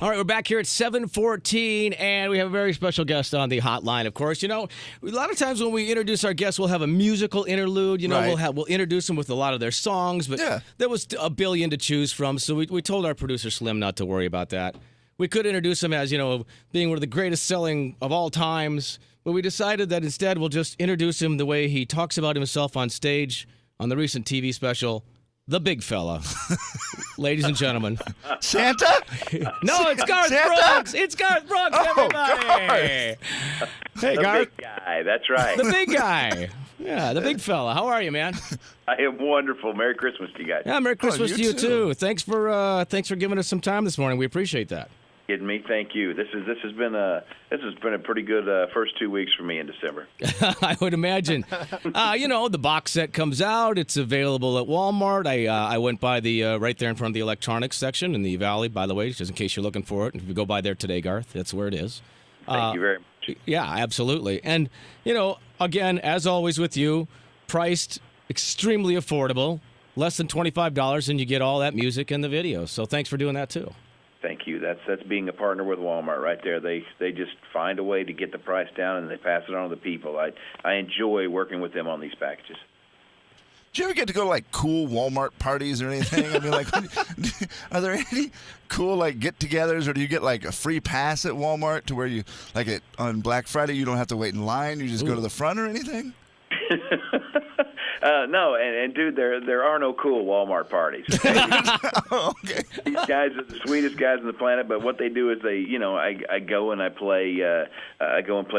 All right, we're back here at 7:14, and we have a very special guest on the hotline, of course. You know, a lot of times when we introduce our guests, we'll have a musical interlude. You know, Right. we'll introduce them with a lot of their songs, but there was a billion to choose from, so we told our producer, Slim, not to worry about that. We could introduce him as, you know, being one of the greatest selling of all times, but we decided that instead we'll just introduce him the way he talks about himself on stage on the recent TV special, The Big Fella. Ladies and gentlemen. Santa? No, it's Garth Brooks. It's Garth Brooks, everybody. Hey, The Garth. big guy, that's right. The big guy. Yeah, the big fella. How are you, man? I am wonderful. Merry Christmas to you guys. Yeah, Merry Christmas you to you too. too. Thanks for giving us some time this morning. We appreciate that. Kidding me? Thank you. This has been a pretty good first 2 weeks for me in December. I would imagine. You know, the box set comes out. It's available at Walmart. I went by the right there in front of the electronics section in the Valley, by the way, just in case you're looking for it. If you go by there today, Garth, that's where it is. Thank you very much. Yeah, absolutely. And, you know, again, as always with you, priced extremely affordable, less than $25, and you get all that music and the video. So thanks for doing that, too. Thank you. That's being a partner with Walmart right there. They just find a way to get the price down and they pass it on to the people. I enjoy working with them on these packages. Do you ever get to go to, like, cool Walmart parties or anything? I mean, like, are there any cool, like, get-togethers, or do you get, like, a free pass at Walmart to where you, like, on Black Friday, you don't have to wait in line, you just go to the front or anything? No, and dude, there are no cool Walmart parties. Oh, okay. These guys are the sweetest guys on the planet, but what they do is I go and I play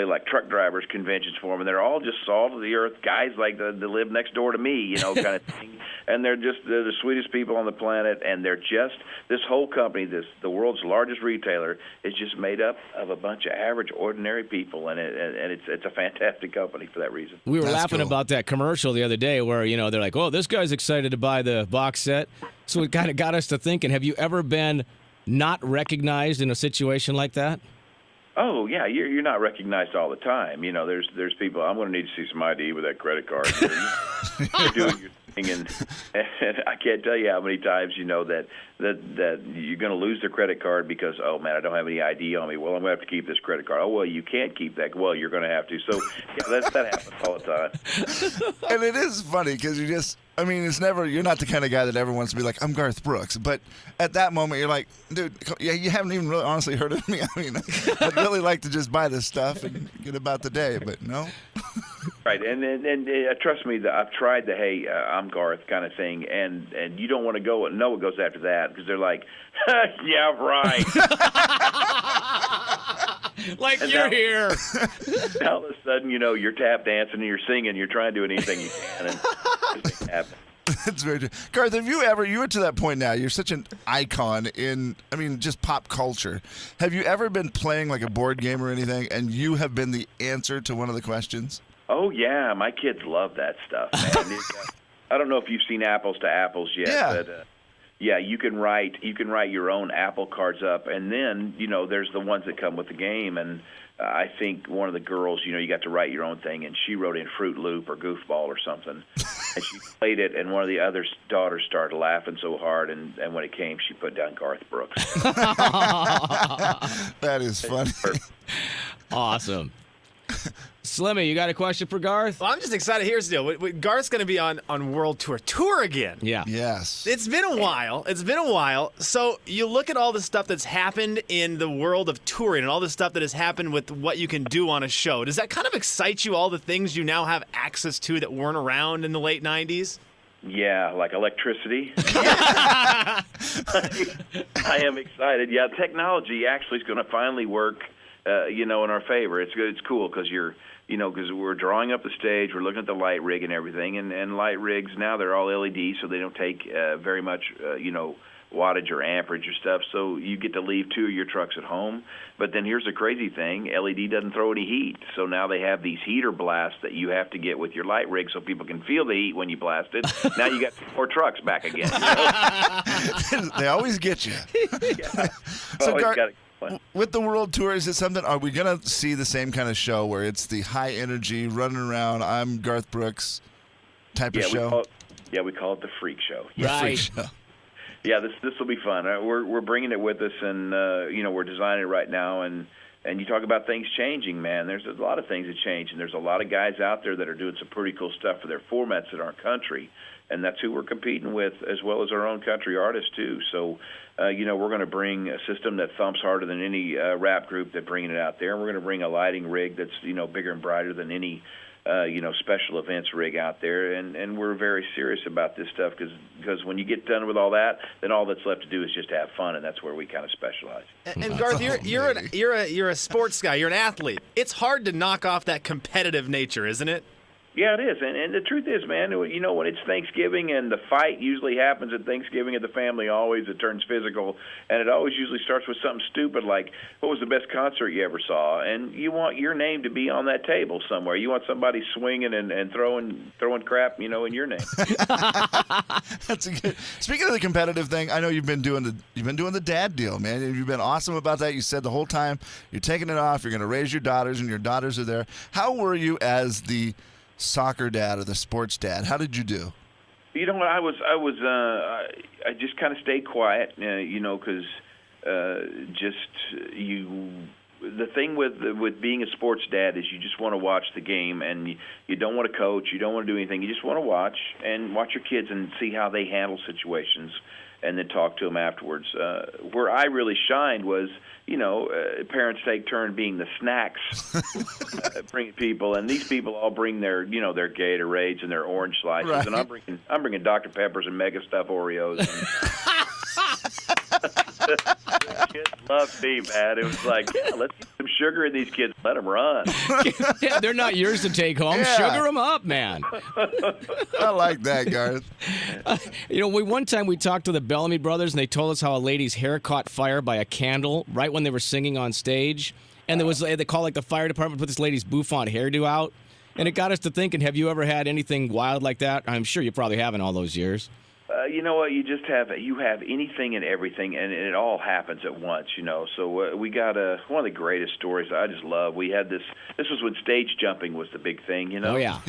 like truck drivers conventions for them, and they're all just salt of the earth guys like that live next door to me, kind of thing. And they're the sweetest people on the planet, and they're just this whole company, the world's largest retailer, is just made up of a bunch of average, ordinary people, and it's a fantastic company for that reason. We were That's laughing cool. about that commercial the other day where, they're like, oh, this guy's excited to buy the box set. So it kind of got us to thinking, have you ever been not recognized in a situation like that? Oh yeah, you're not recognized all the time. There's people. I'm going to need to see some ID with that credit card. You're doing your thing, and I can't tell you how many times that you're going to lose the credit card because I don't have any ID on me. Well, I'm going to have to keep this credit card. Oh well, you can't keep that. Well, you're going to have to. So yeah, that happens all the time. And it is funny because it's never, you're not the kind of guy that ever wants to be like, I'm Garth Brooks. But at that moment, you're like, dude, yeah, you haven't even really honestly heard of me. I'd really like to just buy this stuff and get about the day, but no. Right, and trust me, I've tried the hey, I'm Garth kind of thing, and you don't want to go. No one goes after that because they're like, yeah, right. Like And you're now- here. All of a sudden, you're tap dancing and you're singing, you're trying to do anything you can, and this thing happens. That's very true. Garth, you are to that point now, you're such an icon in, just pop culture. Have you ever been playing like a board game or anything, and you have been the answer to one of the questions? Oh yeah, my kids love that stuff, man. I don't know if you've seen Apples to Apples yet, Yeah. but yeah, you can write your own Apple cards up, and then there's the ones that come with the game. And I think one of the girls, you got to write your own thing, and she wrote in Fruit Loop or Goofball or something, and she played it, and one of the other daughters started laughing so hard, and when it came, she put down Garth Brooks. That is funny. Awesome. Slimmy, you got a question for Garth? Well, I'm just excited. Here's the deal. Garth's going to be on World Tour again. Yeah. Yes. It's been a while. So you look at all the stuff that's happened in the world of touring and all the stuff that has happened with what you can do on a show. Does that kind of excite you, all the things you now have access to that weren't around in the late 90s? Yeah, like electricity. I am excited. Yeah, technology actually is going to finally work, in our favor. It's good. It's cool because because we're drawing up the stage, we're looking at the light rig and everything, and light rigs now they're all LED, so they don't take very much, wattage or amperage or stuff. So you get to leave 2 of your trucks at home. But then here's the crazy thing: LED doesn't throw any heat, so now they have these heater blasts that you have to get with your light rig, so people can feel the heat when you blast it. Now you got 4 trucks back again. They always get you. Yeah. So, Always Garth, gotta- with the World Tour, is it something, are we going to see the same kind of show where it's the high energy, running around, I'm Garth Brooks type of show? We call it the freak show. The Right. freak show. yeah, this will be fun. We're bringing it with us, and we're designing it right now. And you talk about things changing, man. There's a lot of things that change, and there's a lot of guys out there that are doing some pretty cool stuff for their formats in our country, and that's who we're competing with, as well as our own country artists too. So, we're going to bring a system that thumps harder than any rap group that's bringing it out there. And we're going to bring a lighting rig that's bigger and brighter than any special events rig out there, and we're very serious about this stuff because when you get done with all that, then all that's left to do is just have fun, and that's where we kind of specialize. And Garth, you're a sports guy, you're an athlete. It's hard to knock off that competitive nature, isn't it? Yeah, it is. And the truth is, man, when it's Thanksgiving and the fight usually happens at Thanksgiving at the family, always it turns physical, and it always usually starts with something stupid like, what was the best concert you ever saw? And you want your name to be on that table somewhere. You want somebody swinging and throwing crap, in your name. That's a good. Speaking of the competitive thing, I know you've been doing the dad deal, man. You've been awesome about that. You said the whole time you're taking it off. You're going to raise your daughters, and your daughters are there. How were you as the soccer dad or the sports dad? How did you do? You know what? I just kind of stayed quiet, because the thing with being a sports dad is you just want to watch the game, and you don't want to coach, you don't want to do anything. You just want to watch your kids and see how they handle situations, and then talk to them afterwards. Where I really shined was, parents take turn being the snacks, bringing people, and these people all bring their Gatorades and their orange slices, right. And I'm bringing Dr. Peppers and Mega Stuff Oreos. Kids love me, man. It was like, let's get some sugar in these kids, let them run. Yeah, they're not yours to take home. Yeah. Sugar them up, man. I like that, Garth. One time we talked to the Bellamy brothers, and they told us how a lady's hair caught fire by a candle right when they were singing on stage. And they called the fire department, put this lady's bouffant hairdo out. And it got us to thinking, have you ever had anything wild like that? I'm sure you probably have in all those years. You know what? You have anything and everything, and it all happens at once. So we got one of the greatest stories I just love. We had this. This was when stage jumping was the big thing. Oh yeah.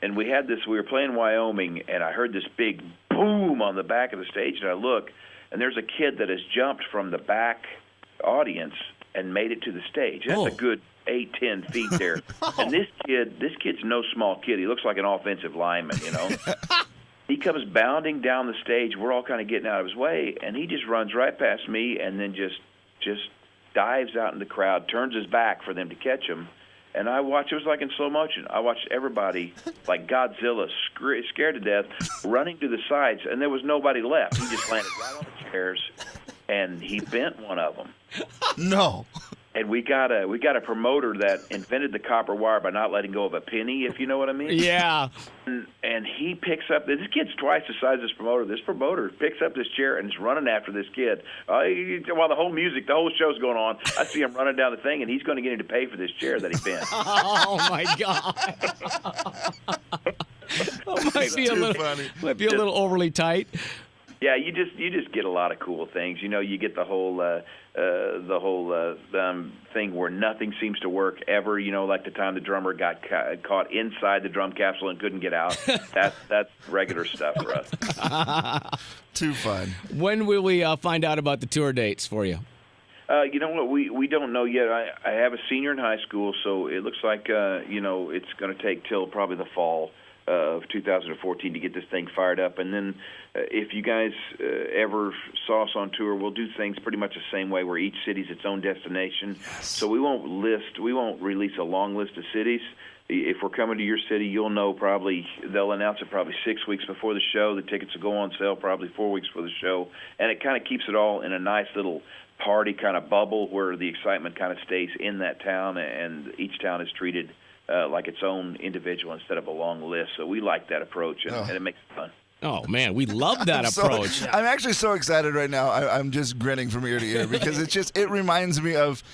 And we had this. We were playing Wyoming, and I heard this big boom on the back of the stage, and I look, and there's a kid that has jumped from the back audience and made it to the stage. That's a good 8-10 feet there. And this kid's no small kid. He looks like an offensive lineman. He comes bounding down the stage. We're all kind of getting out of his way, and he just runs right past me and then just dives out in the crowd, turns his back for them to catch him. And I watched, it was like in slow motion. I watched everybody, like Godzilla, scared to death, running to the sides, and there was nobody left. He just landed right on the chairs, and he bent one of them. No. And we got a promoter that invented the copper wire by not letting go of a penny, if you know what I mean. Yeah. And he picks up, this kid's twice the size of this promoter. This promoter picks up this chair and is running after this kid. While the whole show's going on, I see him running down the thing, and he's going to get him to pay for this chair that he bent. Oh, my God. Might be a little overly tight. Yeah, you just get a lot of cool things. You get the whole thing where nothing seems to work ever. Like the time the drummer got caught inside the drum capsule and couldn't get out. That's regular stuff for us. Too fun. When will we find out about the tour dates for you? You know what? We don't know yet. I have a senior in high school, so it looks like it's going to take till probably the fall of 2014 to get this thing fired up. And then if you guys ever saw us on tour, we'll do things pretty much the same way where each city's its own destination. Yes. So we won't release a long list of cities. If we're coming to your city, you'll know they'll announce it probably 6 weeks before the show. The tickets will go on sale probably 4 weeks before the show. And it kind of keeps it all in a nice little party kind of bubble where the excitement kind of stays in that town, and each town is treated like its own individual instead of a long list. So we like that approach, and it makes it fun. Oh, man, we love that approach. I'm actually so excited right now. I'm just grinning from ear to ear because it reminds me of,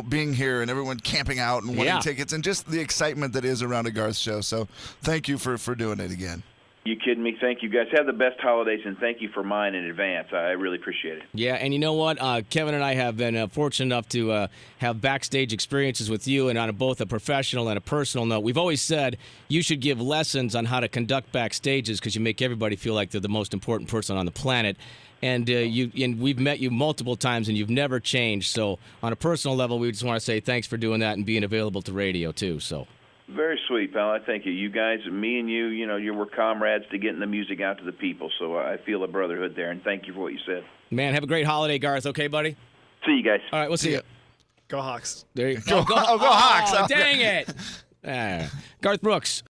being here and everyone camping out and winning tickets and just the excitement that is around a Garth show. So thank you for doing it again. You kidding me? Thank you, guys. Have the best holidays, and thank you for mine in advance. I really appreciate it. Yeah, and you know what? Kevin and I have been fortunate enough to have backstage experiences with you, and on both a professional and a personal note. We've always said you should give lessons on how to conduct backstages because you make everybody feel like they're the most important person on the planet. And we've met you multiple times, and you've never changed. So on a personal level, we just want to say thanks for doing that and being available to radio too. So very sweet, pal. I thank you. You guys, me and you we're comrades to getting the music out to the people. So I feel a brotherhood there, and thank you for what you said. Man, have a great holiday, Garth. Okay, buddy. See you guys. All right, we'll see you. Go Hawks. There you go. Go Hawks. Oh, dang it. Garth Brooks.